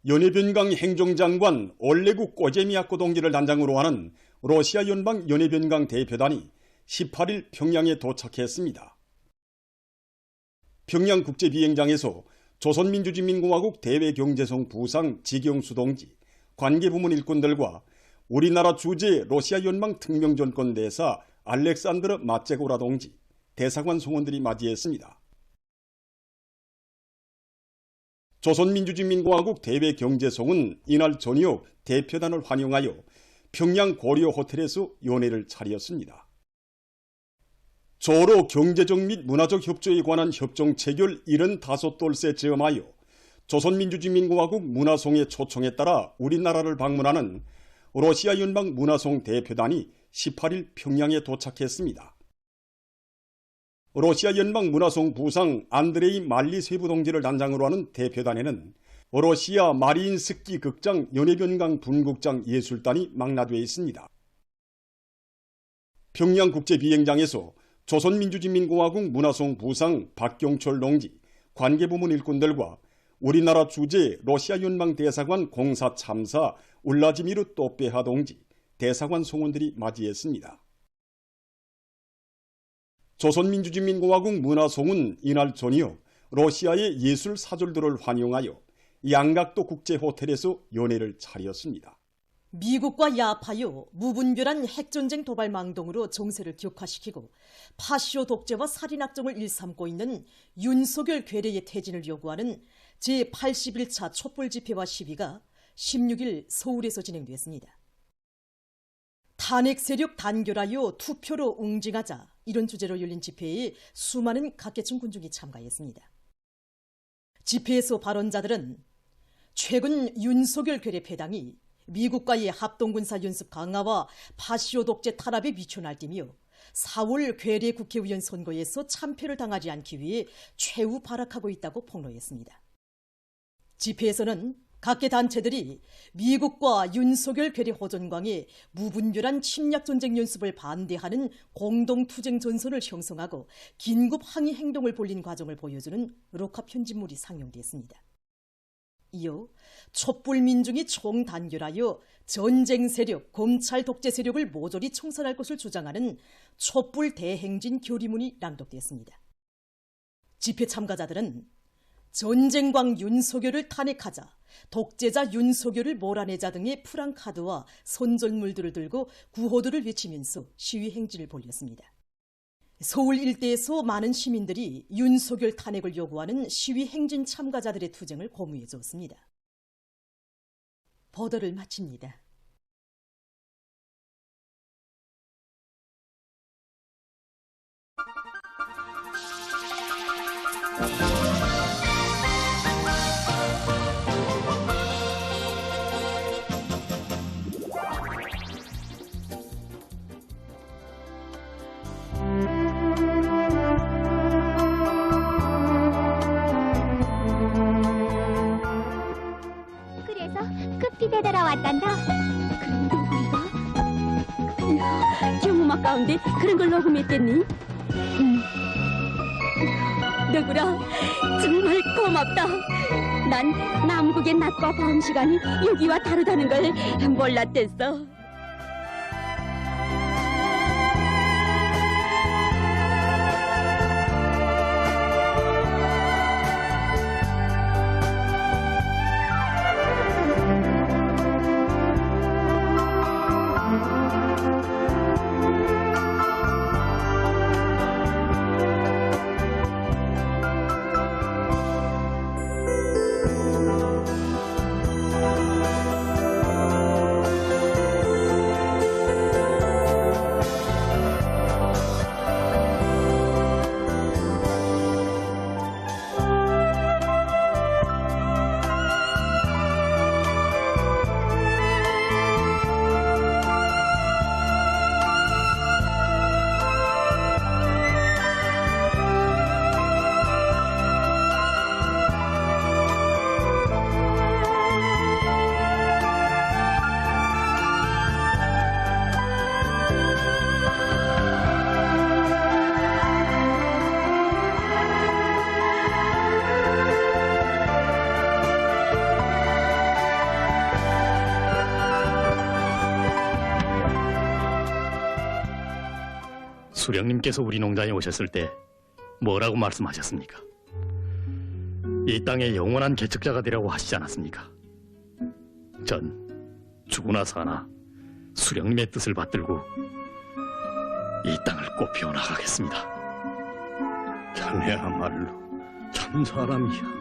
연해변강 행정장관 올레구 꼬제미야코 동지를 단장으로 하는 러시아 연방 연해변강 대표단이 18일 평양에 도착했습니다. 평양국제비행장에서 조선민주주의인민공화국 대외경제성 부상 지경수 동지, 관계부문 일꾼들과 우리나라 주재 러시아 연방 특명전권 대사 알렉산드르 마체고라 동지, 대사관 송원들이 맞이했습니다. 조선민주주의인민공화국 대외경제성은 이날 저녁 대표단을 환영하여 평양 고려 호텔에서 연회를 차렸습니다. 조로 경제적 및 문화적 협조에 관한 협정 체결 75돌째 즈음하여 조선민주주의인민공화국 문화송의 초청에 따라 우리나라를 방문하는 러시아 연방 문화송 대표단이 18일 평양에 도착했습니다. 러시아 연방 문화송 부상 안드레이 말리세브 동지를 단장으로 하는 대표단에는 러시아 마리인스키 극장 연해변강 분극장 예술단이 망라되어 있습니다. 평양국제비행장에서 조선민주주의인민공화국 문화송 부상 박경철 동지, 관계부문 일꾼들과 우리나라 주재 러시아 연방 대사관 공사 참사 울라지미르 또베하 동지, 대사관 송원들이 맞이했습니다. 조선민주주의인민공화국 문화송은 이날 저녁 러시아의 예술 사절들을 환영하여 양각도 국제호텔에서 연회를 차렸습니다. 미국과 야파요 무분별한 핵전쟁 도발 망동으로 정세를 격화시키고 파시오 독재와 살인악정을 일삼고 있는 윤석열 괴뢰의 퇴진을 요구하는 제81차 촛불집회와 시위가 16일 서울에서 진행됐습니다. 탄핵 세력 단결하여 투표로 응징하자, 이런 주제로 열린 집회에 수많은 각계층 군중이 참가했습니다. 집회에서 발언자들은 최근 윤석열 괴뢰 패당이 미국과의 합동군사 연습 강화와 파시오 독재 탄압에 미쳐 날뛰며 4월 괴뢰 국회의원 선거에서 참패를 당하지 않기 위해 최후 발악하고 있다고 폭로했습니다. 집회에서는 각계 단체들이 미국과 윤석열 괴뢰 호전광의 무분별한 침략전쟁 연습을 반대하는 공동투쟁 전선을 형성하고 긴급 항의 행동을 벌린 과정을 보여주는 녹화 편집물이 상영됐습니다. 이어 촛불민중이 총단결하여 전쟁 세력, 검찰 독재 세력을 모조리 청산할 것을 주장하는 촛불 대행진 결의문이 낭독됐습니다. 집회 참가자들은 전쟁광 윤석열을 탄핵하자, 독재자 윤석열을 몰아내자 등의 프랑카드와 손절물들을 들고 구호들을 외치면서 시위 행진을 벌였습니다. 서울 일대에서 많은 시민들이 윤석열 탄핵을 요구하는 시위 행진 참가자들의 투쟁을 고무해 줬습니다. 보도를 마칩니다. 배달아 왔단다. 그런데 우리가 이야, 경음악 가운데 그런 걸 녹음했겠니? 너구라, 정말 고맙다. 난 남극의 낮과 밤 시간이 여기와 다르다는 걸 몰랐댔어. 수령님께서 우리 농장에 오셨을 때 뭐라고 말씀하셨습니까? 이 땅의 영원한 개척자가 되라고 하시지 않았습니까? 전 죽으나 사나 수령님의 뜻을 받들고 이 땅을 꼭 피워나가겠습니다. 자네야말로 참 사람이야.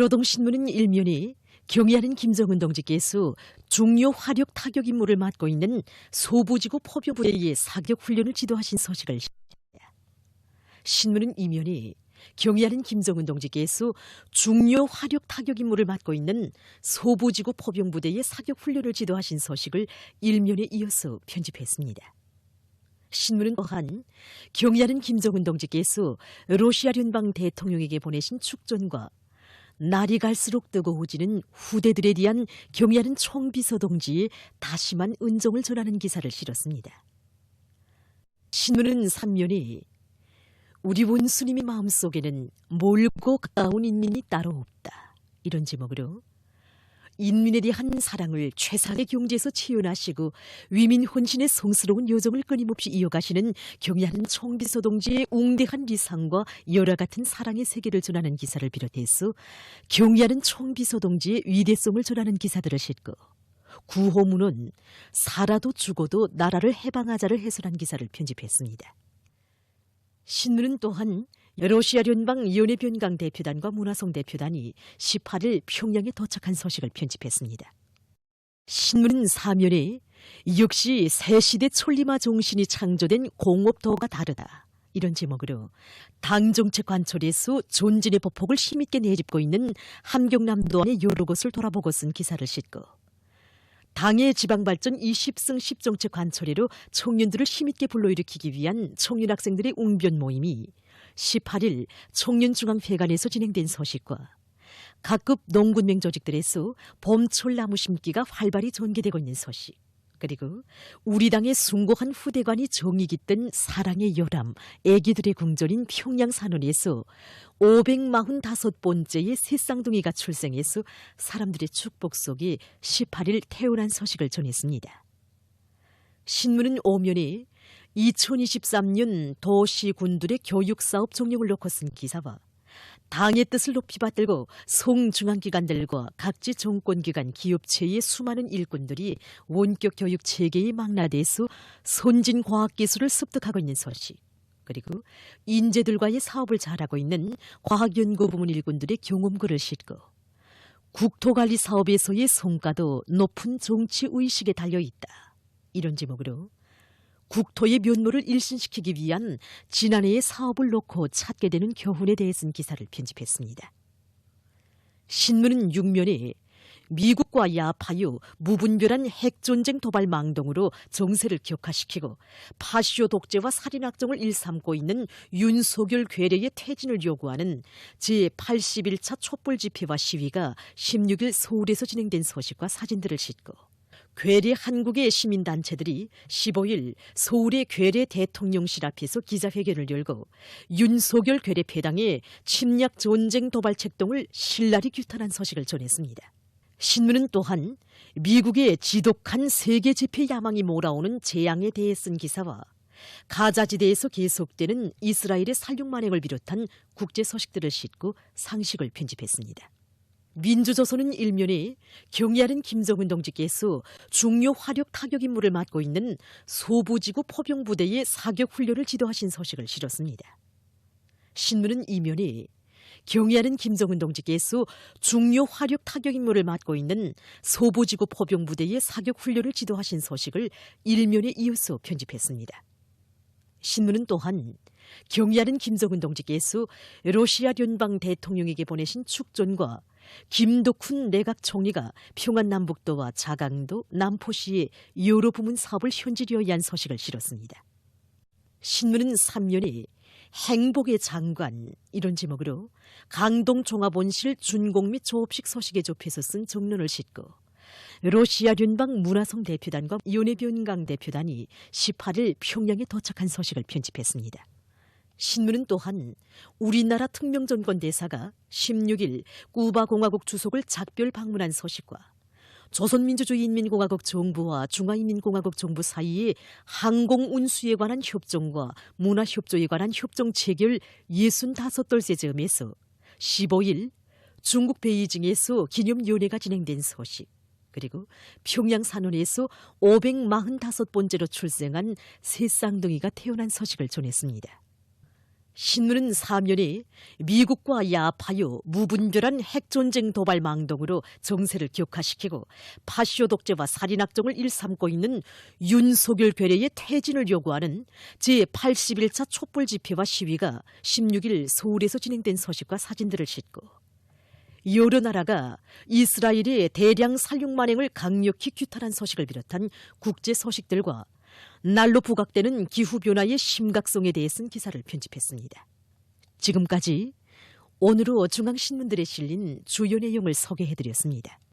노동신문은 일면이 경의하는 김정은 동지께서 중요 화력 타격 임무를 맡고 있는 소부지구 포병부대의 사격 훈련을 지도하신 소식을 실었습니다. 신문은 이면이 경의하는 김정은 동지께서 중요 화력 타격 임무를 맡고 있는 소부지구 포병부대의 사격 훈련을 지도하신 소식을 일면에 이어서 편집했습니다. 신문은 또한 경의하는 김정은 동지께서 러시아聯邦 대통령에게 보내신 축전과 날이 갈수록 뜨거워지는 후대들에 대한 경의하는 총비서 동지의 다심한 은정을 전하는 기사를 실었습니다. 신문은 3면이 우리 원수님의 마음속에는 멀고 가까운 인민이 따로 없다. 이런 제목으로 인민에 대한 사랑을 최상의 경지에서 체현하시고 위민 혼신의 성스러운 여정을 끊임없이 이어가시는 경의하는 총비서 동지의 웅대한 리상과 열화 같은 사랑의 세계를 전하는 기사를 비롯해서 경의하는 총비서 동지의 위대성을 전하는 기사들을 싣고 구호문은 살아도 죽어도 나라를 해방하자를 해설한 기사를 편집했습니다. 신문은 또한 러시아聯邦 연해변강 대표단과 문화성 대표단이 18일 평양에 도착한 소식을 편집했습니다. 신문은 사면에 역시 새시대 촐리마 정신이 창조된 공업도가 다르다. 이런 제목으로 당정책 관철에서 존진의 보폭을 힘있게 내짚고 있는 함경남도 안의 여러 곳을 돌아보고 쓴 기사를 싣고 당의 지방발전 20승 10정책 관철회로 청년들을 힘있게 불러일으키기 위한 청년학생들의 웅변 모임이 18일 청년중앙회관에서 진행된 소식과 각급 농군맹 조직들에서 봄철 나무 심기가 활발히 전개되고 있는 소식, 그리고 우리 당의 숭고한 후대관이 정이 깃든 사랑의 열함, 애기들의 궁전인 평양산원에서 545번째의 새 쌍둥이가 출생해서 사람들의 축복 속에 18일 태어난 소식을 전했습니다. 신문은 오면에 2023년 도시군들의 교육사업 종료를 놓고 쓴 기사와 당의 뜻을 높이 받들고 송중앙기관들과 각지 정권기관 기업체의 수많은 일꾼들이 원격 교육 체계의 망라돼서 선진과학기술을 습득하고 있는 소식, 그리고 인재들과의 사업을 잘하고 있는 과학연구부문 일꾼들의 경험글을 싣고 국토관리 사업에서의 성과도 높은 정치의식에 달려있다. 이런 제목으로 국토의 면모를 일신시키기 위한 지난해의 사업을 놓고 찾게 되는 교훈에 대해 쓴 기사를 편집했습니다. 신문은 6면에 미국과 야파유 무분별한 핵전쟁 도발 망동으로 정세를 격화시키고 파시오 독재와 살인악정을 일삼고 있는 윤석열 괴뢰의 퇴진을 요구하는 제81차 촛불 집회와 시위가 16일 서울에서 진행된 소식과 사진들을 싣고 괴뢰 한국의 시민단체들이 15일 서울의 괴뢰 대통령실 앞에서 기자회견을 열고 윤석열 괴뢰 패당의 침략 전쟁 도발 책동을 신랄히 규탄한 소식을 전했습니다. 신문은 또한 미국의 지독한 세계 집회 야망이 몰아오는 재앙에 대해 쓴 기사와 가자지대에서 계속되는 이스라엘의 살육 만행을 비롯한 국제 소식들을 싣고 상식을 편집했습니다. 민주조선은 일면에 경의하는 김정은 동지께서 중요 화력 타격 임무를 맡고 있는 소부지구 포병부대의 사격 훈련을 지도하신 소식을 실었습니다. 신문은 이면에 경의하는 김정은 동지께서 중요 화력 타격 임무를 맡고 있는 소부지구 포병부대의 사격 훈련을 지도하신 소식을 일면에 이어서 편집했습니다. 신문은 또한 경의하는 김정은 동지께서 러시아聯邦 대통령에게 보내신 축전과 김덕훈 내각 총리가 평안남북도와 자강도, 남포시의 여러 부문 사업을 현지리에 위한 소식을 실었습니다. 신문은 3년에 행복의 장관 이런 제목으로 강동 종합원실 준공 및 조업식 소식에 좁혀서 쓴 정론을 싣고 러시아聯邦 문화성 대표단과 연해변강 대표단이 18일 평양에 도착한 소식을 편집했습니다. 신문은 또한 우리나라 특명전권대사가 16일 쿠바공화국 주석을 작별 방문한 소식과 조선민주주의인민공화국 정부와 중화인민공화국 정부 사이의 항공운수에 관한 협정과 문화협조에 관한 협정 체결 65돌째 즈음에서 15일 중국 베이징에서 기념연회가 진행된 소식, 그리고 평양 산원에서 545번째로 출생한 새 쌍둥이가 태어난 소식을 전했습니다. 신문은 3년에 미국과 야파요 무분별한 핵전쟁 도발 망동으로 정세를 격화시키고 파시오 독재와 살인악정을 일삼고 있는 윤석열 괴뢰의 퇴진을 요구하는 제81차 촛불 집회와 시위가 16일 서울에서 진행된 소식과 사진들을 싣고 여러 나라가 이스라엘의 대량 살육 만행을 강력히 규탄한 소식을 비롯한 국제 소식들과 날로 부각되는 기후변화의 심각성에 대해 쓴 기사를 편집했습니다. 지금까지 오늘로 중앙신문들에 실린 주요 내용을 소개해드렸습니다.